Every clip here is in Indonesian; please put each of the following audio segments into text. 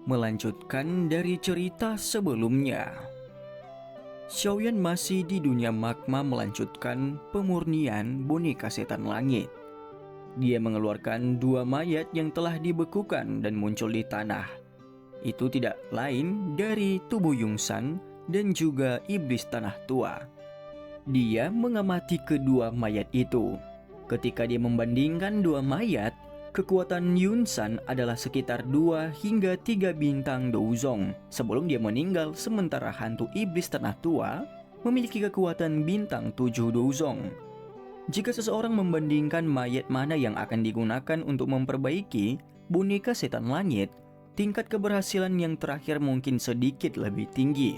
Melanjutkan dari cerita sebelumnya, Xiaoyan masih di dunia magma melanjutkan pemurnian boneka setan langit. Dia mengeluarkan dua mayat yang telah dibekukan dan muncul di tanah. Itu tidak lain dari tubuh Yunsan dan juga iblis tanah tua. Dia mengamati kedua mayat itu. Ketika dia membandingkan dua mayat, kekuatan Yunsan adalah sekitar 2 hingga 3 bintang Douzong sebelum dia meninggal, sementara hantu iblis tanah tua memiliki kekuatan bintang 7 Douzong. Jika seseorang membandingkan mayat mana yang akan digunakan untuk memperbaiki boneka setan langit, tingkat keberhasilan yang terakhir mungkin sedikit lebih tinggi.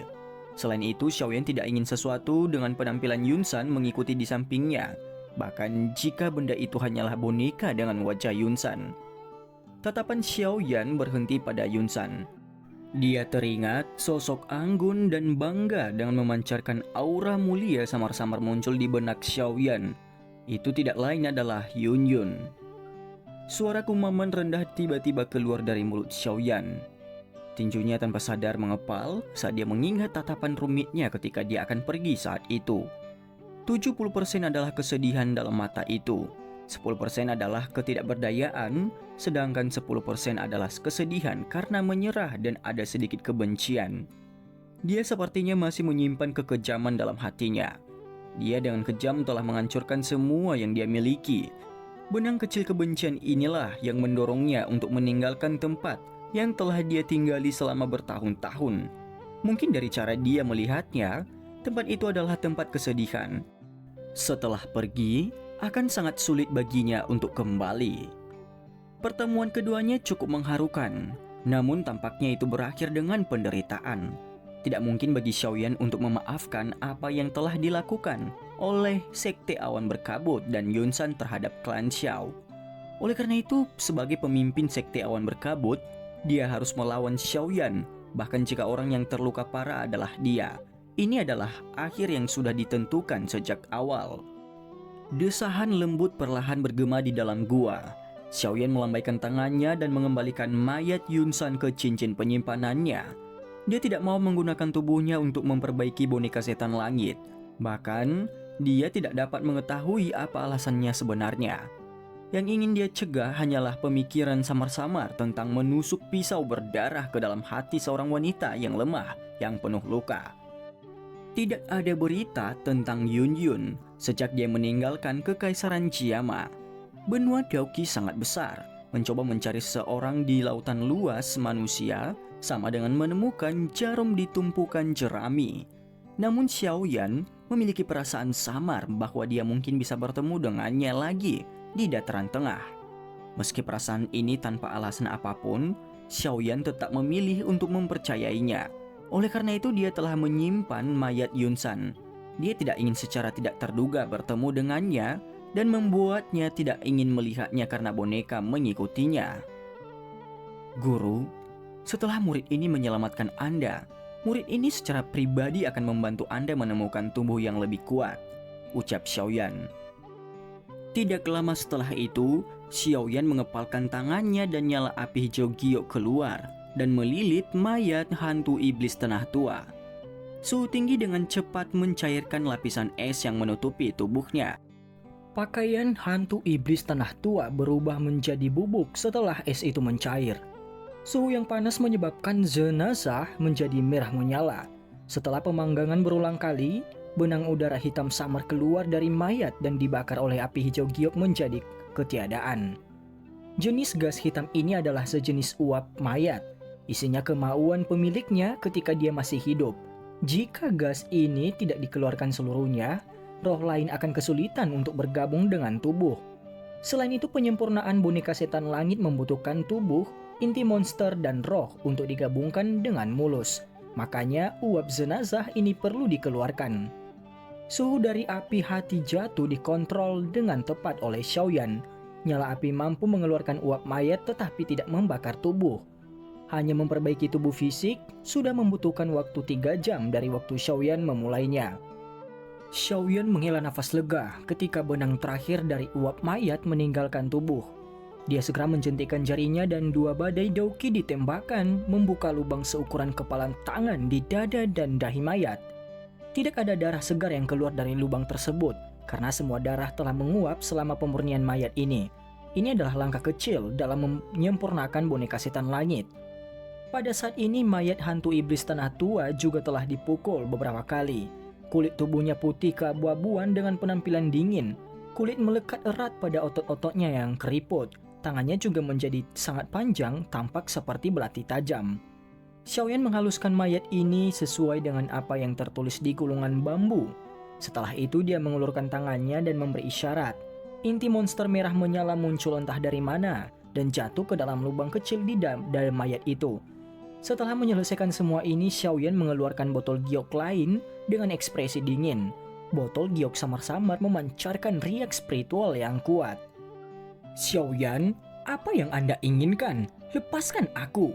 Selain itu, Xiaoyan tidak ingin sesuatu dengan penampilan Yunsan mengikuti di sampingnya, bahkan jika benda itu hanyalah boneka dengan wajah Yunsan. Tatapan Xiaoyan berhenti pada Yunsan. Dia teringat sosok anggun dan bangga dengan memancarkan aura mulia samar-samar muncul di benak Xiaoyan. Itu tidak lain adalah Yun Yun. Suara kumaman rendah tiba-tiba keluar dari mulut Xiaoyan. Tinjunya tanpa sadar mengepal saat dia mengingat tatapan rumitnya ketika dia akan pergi saat itu. 70% adalah kesedihan dalam mata itu, 10% adalah ketidakberdayaan, sedangkan 10% adalah kesedihan karena menyerah dan ada sedikit kebencian. Dia sepertinya masih menyimpan kekejaman dalam hatinya. Dia dengan kejam telah menghancurkan semua yang dia miliki. Benang kecil kebencian inilah yang mendorongnya untuk meninggalkan tempat yang telah dia tinggali selama bertahun-tahun. Mungkin dari cara dia melihatnya, tempat itu adalah tempat kesedihan. Setelah pergi, akan sangat sulit baginya untuk kembali. Pertemuan keduanya cukup mengharukan, namun tampaknya itu berakhir dengan penderitaan. Tidak mungkin bagi Xiaoyan untuk memaafkan apa yang telah dilakukan oleh Sekte Awan Berkabut dan Yunsan terhadap klan Xiao. Oleh karena itu, sebagai pemimpin Sekte Awan Berkabut, dia harus melawan Xiaoyan, bahkan jika orang yang terluka parah adalah dia. Ini adalah akhir yang sudah ditentukan sejak awal. Desahan lembut perlahan bergema di dalam gua. Xiaoyan melambaikan tangannya dan mengembalikan mayat Yunsan ke cincin penyimpanannya. Dia tidak mau menggunakan tubuhnya untuk memperbaiki boneka setan langit. Bahkan, dia tidak dapat mengetahui apa alasannya sebenarnya. Yang ingin dia cegah hanyalah pemikiran samar-samar tentang menusuk pisau berdarah ke dalam hati seorang wanita yang lemah, yang penuh luka. Tidak ada berita tentang Yun Yun sejak dia meninggalkan Kekaisaran Jiama. Benua Daoqi sangat besar. Mencoba mencari seorang di lautan luas manusia sama dengan menemukan jarum di tumpukan jerami. Namun Xiaoyan memiliki perasaan samar bahwa dia mungkin bisa bertemu dengannya lagi di dataran tengah. Meski perasaan ini tanpa alasan apapun, Xiaoyan tetap memilih untuk mempercayainya. Oleh karena itu dia telah menyimpan mayat Yunsan. Dia tidak ingin secara tidak terduga bertemu dengannya dan membuatnya tidak ingin melihatnya karena boneka mengikutinya. Guru, setelah murid ini menyelamatkan Anda, murid ini secara pribadi akan membantu Anda menemukan tubuh yang lebih kuat, ucap Xiaoyan. Tidak lama setelah itu, Xiaoyan mengepalkan tangannya dan nyala api hijau giok keluar dan melilit mayat hantu iblis tanah tua. Suhu tinggi dengan cepat mencairkan lapisan es yang menutupi tubuhnya. Pakaian hantu iblis tanah tua berubah menjadi bubuk setelah es itu mencair. Suhu yang panas menyebabkan jenazah menjadi merah menyala. Setelah pemanggangan berulang kali, benang udara hitam samar keluar dari mayat dan dibakar oleh api hijau giok menjadi ketiadaan. Jenis gas hitam ini adalah sejenis uap mayat. Isinya kemauan pemiliknya ketika dia masih hidup. Jika gas ini tidak dikeluarkan seluruhnya, roh lain akan kesulitan untuk bergabung dengan tubuh. Selain itu, penyempurnaan boneka setan langit membutuhkan tubuh, inti monster, dan roh untuk digabungkan dengan mulus. Makanya uap jenazah ini perlu dikeluarkan. Suhu dari api hati jatuh dikontrol dengan tepat oleh Xiaoyan. Nyala api mampu mengeluarkan uap mayat tetapi tidak membakar tubuh. Hanya memperbaiki tubuh fisik sudah membutuhkan waktu 3 jam dari waktu Xiaoyan memulainya. Xiaoyan menghela nafas lega ketika benang terakhir dari uap mayat meninggalkan tubuh. Dia segera menjentikan jarinya dan 2 badai dauki ditembakkan, membuka lubang seukuran kepalan tangan di dada dan dahi mayat. Tidak ada darah segar yang keluar dari lubang tersebut, karena semua darah telah menguap selama pemurnian mayat ini. Ini adalah langkah kecil dalam menyempurnakan boneka setan langit. Pada saat ini mayat hantu iblis tanah tua juga telah dipukul beberapa kali. Kulit tubuhnya putih keabu-abuan dengan penampilan dingin. Kulit melekat erat pada otot-ototnya yang keriput. Tangannya juga menjadi sangat panjang, tampak seperti belati tajam. Xiaoyan menghaluskan mayat ini sesuai dengan apa yang tertulis di gulungan bambu. Setelah itu dia mengulurkan tangannya dan memberi isyarat. Inti monster merah menyala muncul entah dari mana dan jatuh ke dalam lubang kecil di dalam mayat itu. Setelah menyelesaikan semua ini, Xiaoyan mengeluarkan botol giok lain dengan ekspresi dingin. Botol giok samar-samar memancarkan riak spiritual yang kuat. "Xiaoyan, apa yang Anda inginkan? Lepaskan aku!"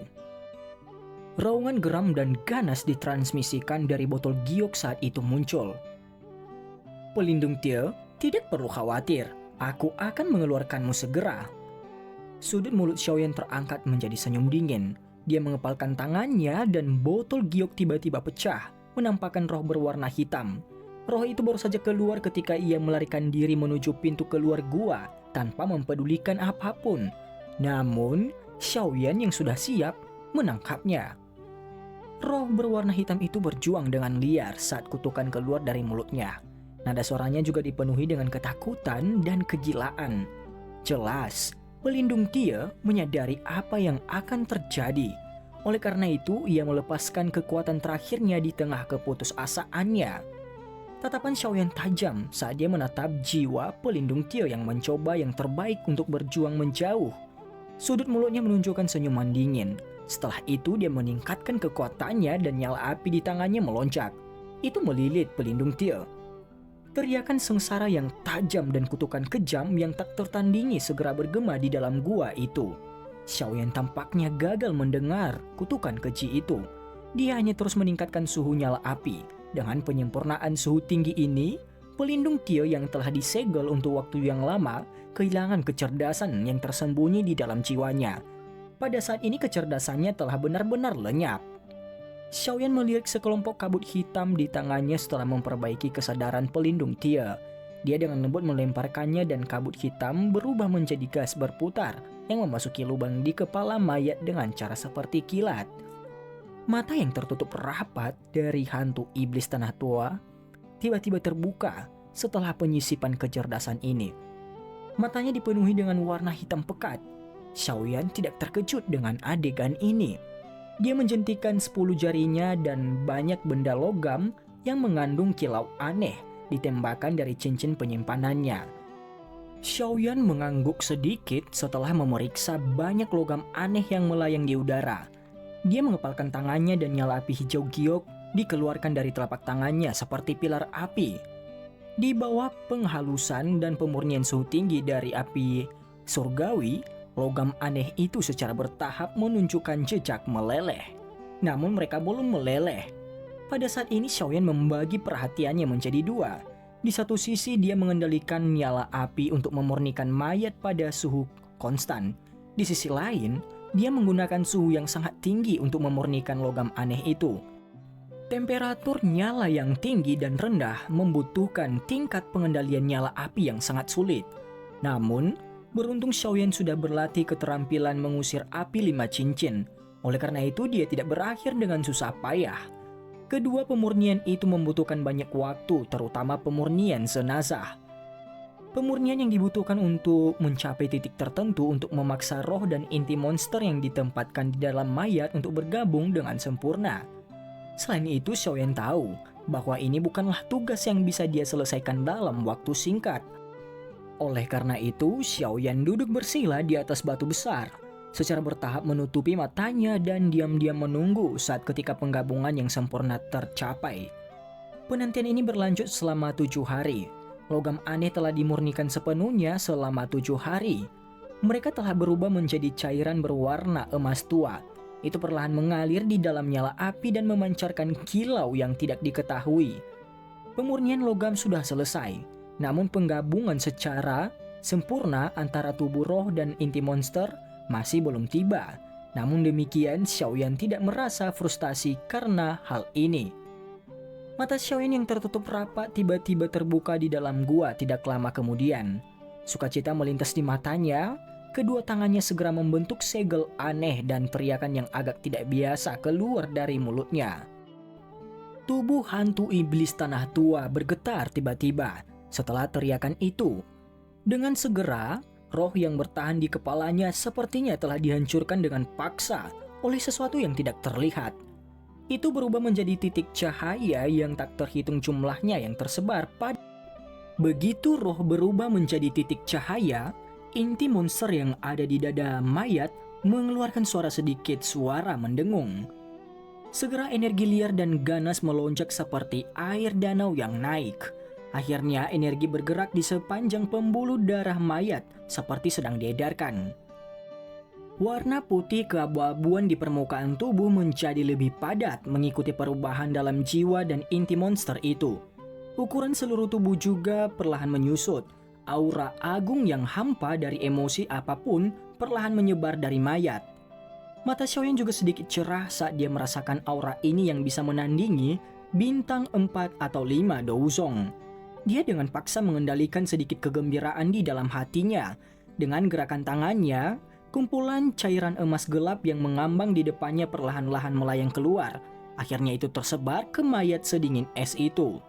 Raungan geram dan ganas ditransmisikan dari botol giok saat itu muncul. "Pelindung Tie, tidak perlu khawatir. Aku akan mengeluarkanmu segera." Sudut mulut Xiaoyan terangkat menjadi senyum dingin. Dia mengepalkan tangannya dan botol giok tiba-tiba pecah, menampakkan roh berwarna hitam. Roh itu baru saja keluar ketika ia melarikan diri menuju pintu keluar gua tanpa mempedulikan apapun. Namun, Xiaoyan yang sudah siap menangkapnya. Roh berwarna hitam itu berjuang dengan liar saat kutukan keluar dari mulutnya. Nada suaranya juga dipenuhi dengan ketakutan dan kegilaan. Jelas, pelindung Tie menyadari apa yang akan terjadi. Oleh karena itu, ia melepaskan kekuatan terakhirnya di tengah keputusasaannya. Tatapan Xiaoyan tajam saat dia menatap jiwa pelindung Tie yang mencoba yang terbaik untuk berjuang menjauh. Sudut mulutnya menunjukkan senyuman dingin. Setelah itu dia meningkatkan kekuatannya dan nyala api di tangannya melonjak. Itu melilit pelindung Tie. Teriakan sengsara yang tajam dan kutukan kejam yang tak tertandingi segera bergema di dalam gua itu. Xiaoyan tampaknya gagal mendengar kutukan keji itu. Dia hanya terus meningkatkan suhu nyala api. Dengan penyempurnaan suhu tinggi ini, pelindung Tie yang telah disegel untuk waktu yang lama kehilangan kecerdasan yang tersembunyi di dalam jiwanya. Pada saat ini kecerdasannya telah benar-benar lenyap. Xiaoyan melirik sekelompok kabut hitam di tangannya setelah memperbaiki kesadaran pelindung Tie. Dia dengan lembut melemparkannya dan kabut hitam berubah menjadi gas berputar yang memasuki lubang di kepala mayat dengan cara seperti kilat. Mata yang tertutup rapat dari hantu iblis tanah tua tiba-tiba terbuka setelah penyisipan kecerdasan ini. Matanya dipenuhi dengan warna hitam pekat. Xiaoyan tidak terkejut dengan adegan ini. Dia menjentikan 10 jarinya dan banyak benda logam yang mengandung kilau aneh ditembakkan dari cincin penyimpanannya. Xiaoyan mengangguk sedikit setelah memeriksa banyak logam aneh yang melayang di udara. Dia mengepalkan tangannya dan nyala api hijau giok dikeluarkan dari telapak tangannya seperti pilar api. Di bawah penghalusan dan pemurnian suhu tinggi dari api surgawi, logam aneh itu secara bertahap menunjukkan jejak meleleh. Namun mereka belum meleleh. Pada saat ini Xiaoyan membagi perhatiannya menjadi 2. Di satu sisi dia mengendalikan nyala api untuk memurnikan mayat pada suhu konstan. Di sisi lain, dia menggunakan suhu yang sangat tinggi untuk memurnikan logam aneh itu. Temperatur nyala yang tinggi dan rendah membutuhkan tingkat pengendalian nyala api yang sangat sulit. Namun, beruntung Xiaoyan sudah berlatih keterampilan mengusir api 5 cincin. Oleh karena itu dia tidak berakhir dengan susah payah. Kedua pemurnian itu membutuhkan banyak waktu, terutama pemurnian jenazah. Pemurnian yang dibutuhkan untuk mencapai titik tertentu untuk memaksa roh dan inti monster yang ditempatkan di dalam mayat untuk bergabung dengan sempurna. Selain itu, Xiaoyan tahu bahwa ini bukanlah tugas yang bisa dia selesaikan dalam waktu singkat. Oleh karena itu, Xiaoyan duduk bersila di atas batu besar, secara bertahap menutupi matanya dan diam-diam menunggu saat ketika penggabungan yang sempurna tercapai. Penantian ini berlanjut selama 7 hari. Logam aneh telah dimurnikan sepenuhnya selama 7 hari. Mereka telah berubah menjadi cairan berwarna emas tua. Itu perlahan mengalir di dalam nyala api dan memancarkan kilau yang tidak diketahui. Pemurnian logam sudah selesai. Namun penggabungan secara sempurna antara tubuh roh dan inti monster masih belum tiba. Namun demikian, Xiaoyan tidak merasa frustasi karena hal ini. Mata Xiaoyan yang tertutup rapat tiba-tiba terbuka di dalam gua tidak lama kemudian. Sukacita melintas di matanya, kedua tangannya segera membentuk segel aneh dan teriakan yang agak tidak biasa keluar dari mulutnya. Tubuh hantu iblis tanah tua bergetar tiba-tiba setelah teriakan itu. Dengan segera, roh yang bertahan di kepalanya sepertinya telah dihancurkan dengan paksa oleh sesuatu yang tidak terlihat. Itu berubah menjadi titik cahaya yang tak terhitung jumlahnya yang tersebar pada. Begitu roh berubah menjadi titik cahaya, inti monster yang ada di dada mayat mengeluarkan sedikit suara mendengung. Segera energi liar dan ganas melonjak seperti air danau yang naik. Akhirnya energi bergerak di sepanjang pembuluh darah mayat seperti sedang diedarkan. Warna putih keabu-abuan di permukaan tubuh menjadi lebih padat mengikuti perubahan dalam jiwa dan inti monster itu. Ukuran seluruh tubuh juga perlahan menyusut. Aura agung yang hampa dari emosi apapun perlahan menyebar dari mayat. Mata Xiaoyan juga sedikit cerah saat dia merasakan aura ini yang bisa menandingi bintang 4 atau 5 Douzong. Dia dengan paksa mengendalikan sedikit kegembiraan di dalam hatinya. Dengan gerakan tangannya, kumpulan cairan emas gelap yang mengambang di depannya perlahan-lahan melayang keluar. Akhirnya itu tersebar ke mayat sedingin es itu.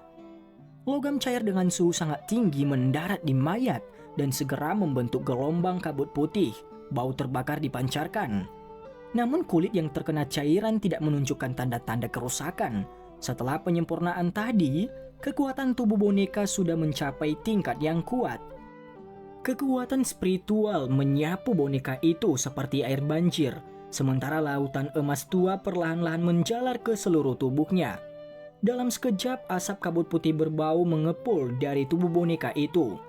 Logam cair dengan suhu sangat tinggi mendarat di mayat dan segera membentuk gelombang kabut putih. Bau terbakar dipancarkan. Namun kulit yang terkena cairan tidak menunjukkan tanda-tanda kerusakan. Setelah penyempurnaan tadi, kekuatan tubuh boneka sudah mencapai tingkat yang kuat. Kekuatan spiritual menyapu boneka itu seperti air banjir, sementara lautan emas tua perlahan-lahan menjalar ke seluruh tubuhnya. Dalam sekejap, asap kabut putih berbau mengepul dari tubuh boneka itu.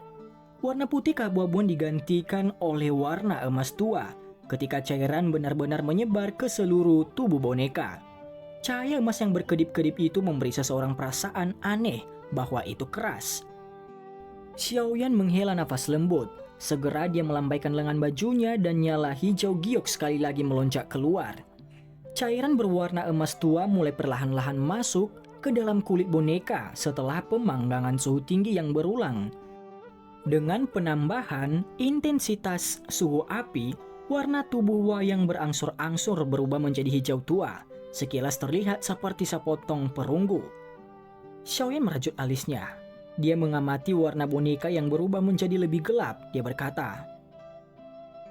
Warna putih keabu-abuan digantikan oleh warna emas tua, ketika cairan benar-benar menyebar ke seluruh tubuh boneka. Cahaya emas yang berkedip-kedip itu memberi seseorang perasaan aneh bahwa itu keras. Xiaoyan menghela nafas lembut. Segera dia melambaikan lengan bajunya dan nyala hijau giok sekali lagi melonjak keluar. Cairan berwarna emas tua mulai perlahan-lahan masuk ke dalam kulit boneka setelah pemanggangan suhu tinggi yang berulang. Dengan penambahan intensitas suhu api, warna tubuh wayang berangsur-angsur berubah menjadi hijau tua. Sekilas terlihat seperti sepotong perunggu. Xiaoyan merajut alisnya. Dia mengamati warna boneka yang berubah menjadi lebih gelap. Dia berkata,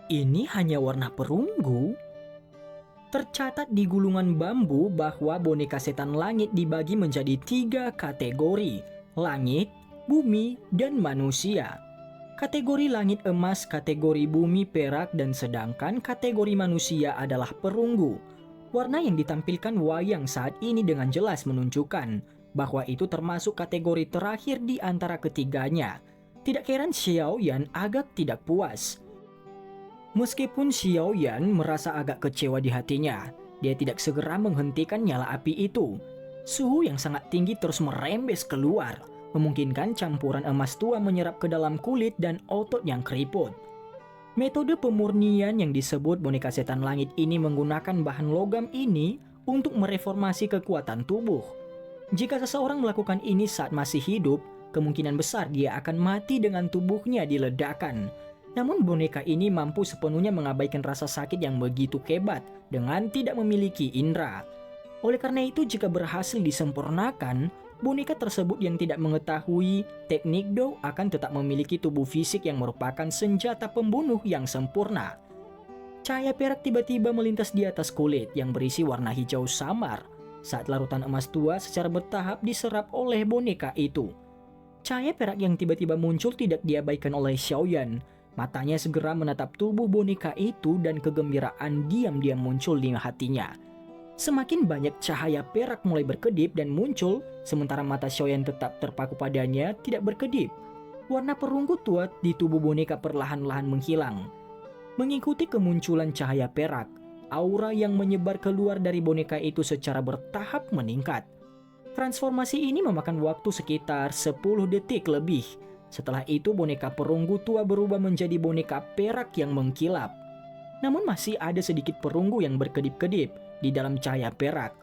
"Ini hanya warna perunggu?" Tercatat di gulungan bambu bahwa boneka setan langit dibagi menjadi 3 kategori: langit, bumi, dan manusia. Kategori langit emas, kategori bumi perak, dan sedangkan kategori manusia adalah perunggu. Warna yang ditampilkan wayang saat ini dengan jelas menunjukkan bahwa itu termasuk kategori terakhir di antara ketiganya. Tidak heran Xiaoyan agak tidak puas. Meskipun Xiaoyan merasa agak kecewa di hatinya, dia tidak segera menghentikan nyala api itu. Suhu yang sangat tinggi terus merembes keluar, memungkinkan campuran emas tua menyerap ke dalam kulit dan otot yang keriput. Metode pemurnian yang disebut boneka setan langit ini menggunakan bahan logam ini untuk mereformasi kekuatan tubuh. Jika seseorang melakukan ini saat masih hidup, kemungkinan besar dia akan mati dengan tubuhnya diledakkan. Namun boneka ini mampu sepenuhnya mengabaikan rasa sakit yang begitu hebat dengan tidak memiliki indera. Oleh karena itu, jika berhasil disempurnakan, boneka tersebut yang tidak mengetahui teknik Do akan tetap memiliki tubuh fisik yang merupakan senjata pembunuh yang sempurna. Cahaya perak tiba-tiba melintas di atas kulit yang berisi warna hijau samar. Saat larutan emas tua secara bertahap diserap oleh boneka itu. Cahaya perak yang tiba-tiba muncul tidak diabaikan oleh Xiaoyan. Matanya segera menatap tubuh boneka itu dan kegembiraan diam-diam muncul di hatinya. Semakin banyak cahaya perak mulai berkedip dan muncul, sementara mata Xiaoyan tetap terpaku padanya tidak berkedip. Warna perunggu tua di tubuh boneka perlahan-lahan menghilang. Mengikuti kemunculan cahaya perak, aura yang menyebar keluar dari boneka itu secara bertahap meningkat. Transformasi ini memakan waktu sekitar 10 detik lebih. Setelah itu boneka perunggu tua berubah menjadi boneka perak yang mengkilap. Namun masih ada sedikit perunggu yang berkedip-kedip di dalam cahaya perak.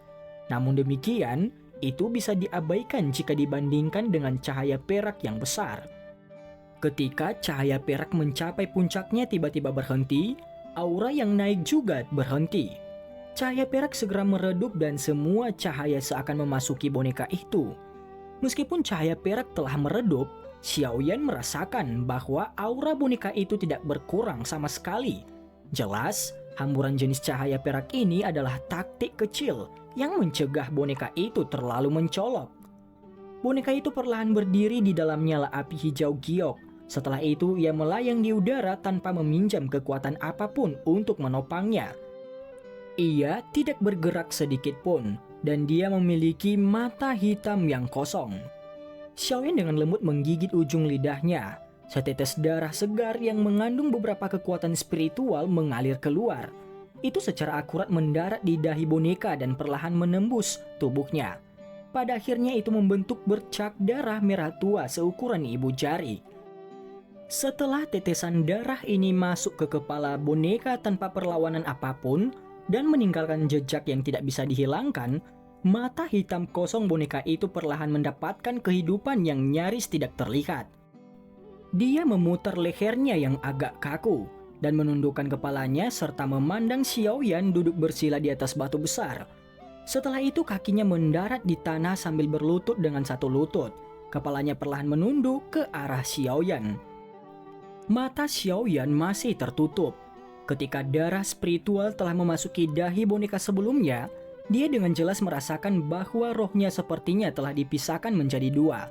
Namun demikian, itu bisa diabaikan jika dibandingkan dengan cahaya perak yang besar. Ketika cahaya perak mencapai puncaknya tiba-tiba berhenti, aura yang naik juga berhenti. Cahaya perak segera meredup dan semua cahaya seakan memasuki boneka itu. Meskipun cahaya perak telah meredup, Xiaoyan merasakan bahwa aura boneka itu tidak berkurang sama sekali. Jelas, hamburan jenis cahaya perak ini adalah taktik kecil yang mencegah boneka itu terlalu mencolok. Boneka itu perlahan berdiri di dalam nyala api hijau giok. Setelah itu, ia melayang di udara tanpa meminjam kekuatan apapun untuk menopangnya. Ia tidak bergerak sedikit pun, dan dia memiliki mata hitam yang kosong. Xiaoyan dengan lembut menggigit ujung lidahnya. Setetes darah segar yang mengandung beberapa kekuatan spiritual mengalir keluar. Itu secara akurat mendarat di dahi boneka dan perlahan menembus tubuhnya. Pada akhirnya itu membentuk bercak darah merah tua seukuran ibu jari. Setelah tetesan darah ini masuk ke kepala boneka tanpa perlawanan apapun dan meninggalkan jejak yang tidak bisa dihilangkan, mata hitam kosong boneka itu perlahan mendapatkan kehidupan yang nyaris tidak terlihat. Dia memutar lehernya yang agak kaku dan menundukkan kepalanya serta memandang Xiaoyan duduk bersila di atas batu besar. Setelah itu kakinya mendarat di tanah sambil berlutut dengan satu lutut. Kepalanya perlahan menunduk ke arah Xiaoyan. Mata Xiaoyan masih tertutup. Ketika darah spiritual telah memasuki dahi boneka sebelumnya, dia dengan jelas merasakan bahwa rohnya sepertinya telah dipisahkan menjadi dua.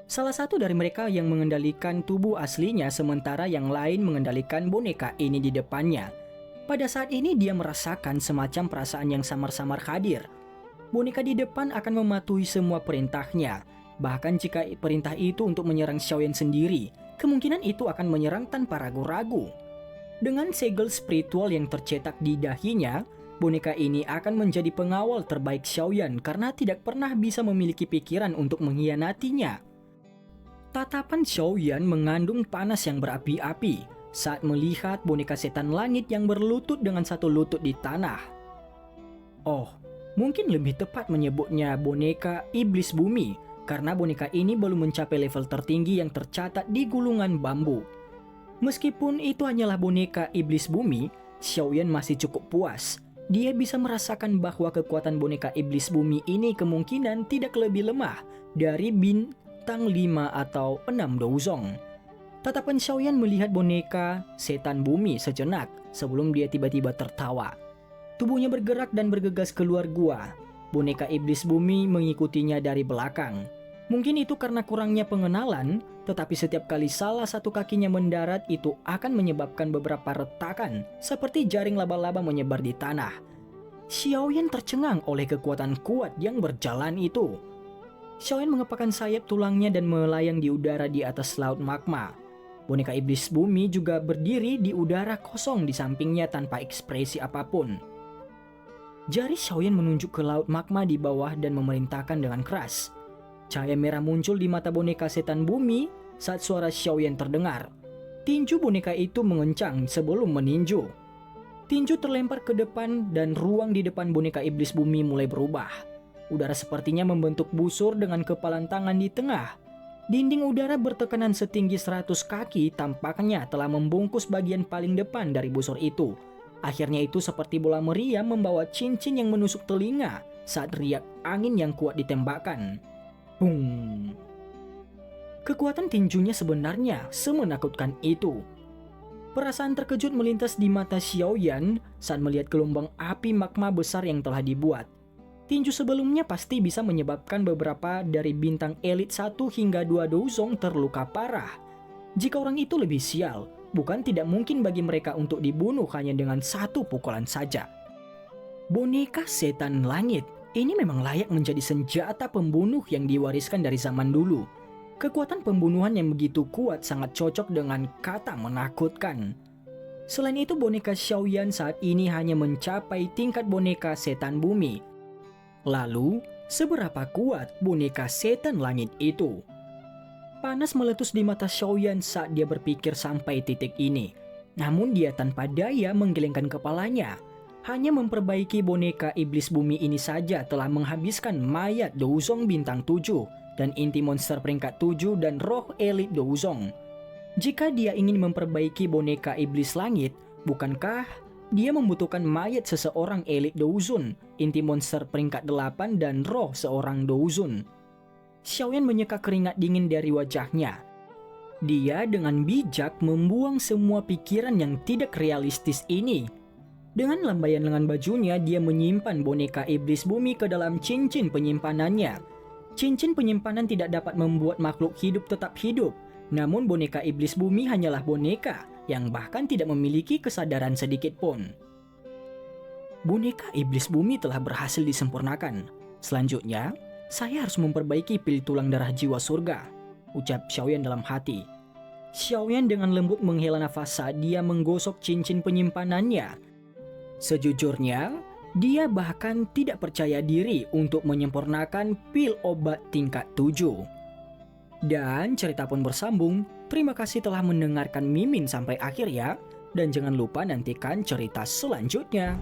Salah satu dari mereka yang mengendalikan tubuh aslinya sementara yang lain mengendalikan boneka ini di depannya. Pada saat ini dia merasakan semacam perasaan yang samar-samar hadir. Boneka di depan akan mematuhi semua perintahnya. Bahkan jika perintah itu untuk menyerang Xiaoyan sendiri, kemungkinan itu akan menyerang tanpa ragu-ragu. Dengan segel spiritual yang tercetak di dahinya, boneka ini akan menjadi pengawal terbaik Xiaoyan karena tidak pernah bisa memiliki pikiran untuk mengkhianatinya. Tatapan Xiaoyan mengandung panas yang berapi-api saat melihat boneka setan langit yang berlutut dengan satu lutut di tanah. Oh, mungkin lebih tepat menyebutnya boneka iblis bumi karena boneka ini belum mencapai level tertinggi yang tercatat di gulungan bambu. Meskipun itu hanyalah boneka iblis bumi, Xiaoyan masih cukup puas. Dia bisa merasakan bahwa kekuatan boneka iblis bumi ini kemungkinan tidak lebih lemah dari bintang 5 atau 6 douzong. Tatapan Xiaoyan melihat boneka setan bumi sejenak sebelum dia tiba-tiba tertawa. Tubuhnya bergerak dan bergegas keluar gua. Boneka iblis bumi mengikutinya dari belakang. Mungkin itu karena kurangnya pengenalan, tetapi setiap kali salah satu kakinya mendarat itu akan menyebabkan beberapa retakan seperti jaring laba-laba menyebar di tanah. Xiaoyan tercengang oleh kekuatan kuat yang berjalan itu. Xiaoyan mengepakkan sayap tulangnya dan melayang di udara di atas laut magma. Boneka iblis bumi juga berdiri di udara kosong di sampingnya tanpa ekspresi apapun. Jari Xiaoyan menunjuk ke laut magma di bawah dan memerintahkan dengan keras. Cahaya merah muncul di mata boneka setan bumi saat suara Xiaoyan terdengar. Tinju boneka itu mengencang sebelum meninju. Tinju terlempar ke depan dan ruang di depan boneka iblis bumi mulai berubah. Udara sepertinya membentuk busur dengan kepalan tangan di tengah. Dinding udara bertekanan setinggi 100 kaki tampaknya telah membungkus bagian paling depan dari busur itu. Akhirnya itu seperti bola meriam membawa cincin yang menusuk telinga saat riak angin yang kuat ditembakkan. Bung. Kekuatan tinjunya sebenarnya semenakutkan itu. Perasaan terkejut melintas di mata Xiaoyan saat melihat gelombang api magma besar yang telah dibuat. Tinju sebelumnya pasti bisa menyebabkan beberapa dari bintang elit 1 hingga 2 douzong terluka parah. Jika orang itu lebih sial, bukan tidak mungkin bagi mereka untuk dibunuh hanya dengan satu pukulan saja. Boneka setan langit ini memang layak menjadi senjata pembunuh yang diwariskan dari zaman dulu. Kekuatan pembunuhan yang begitu kuat sangat cocok dengan kata menakutkan. Selain itu boneka Xiaoyan saat ini hanya mencapai tingkat boneka setan bumi. Lalu, seberapa kuat boneka setan langit itu? panas meletus di mata Xiaoyan saat dia berpikir sampai titik ini. Namun dia tanpa daya menggelengkan kepalanya. Hanya memperbaiki boneka iblis bumi ini saja telah menghabiskan mayat Douzong bintang 7 dan inti monster peringkat 7 dan roh elit Douzong. Jika dia ingin memperbaiki boneka iblis langit, bukankah dia membutuhkan mayat seseorang elit Douzun, inti monster peringkat 8 dan roh seorang Douzun? Xiaoyan menyeka keringat dingin dari wajahnya. Dia dengan bijak membuang semua pikiran yang tidak realistis ini. Dengan lambaian lengan bajunya, dia menyimpan boneka iblis bumi ke dalam cincin penyimpanannya. Cincin penyimpanan tidak dapat membuat makhluk hidup tetap hidup. Namun boneka iblis bumi hanyalah boneka yang bahkan tidak memiliki kesadaran sedikit pun. Boneka iblis bumi telah berhasil disempurnakan. Selanjutnya, saya harus memperbaiki pil tulang darah jiwa surga, ucap Xiaoyan dalam hati. Xiaoyan dengan lembut menghela nafas saat dia menggosok cincin penyimpanannya. Sejujurnya, dia bahkan tidak percaya diri untuk menyempurnakan pil obat tingkat 7. Dan cerita pun bersambung. Terima kasih telah mendengarkan Mimin sampai akhir ya. Dan jangan lupa nantikan cerita selanjutnya.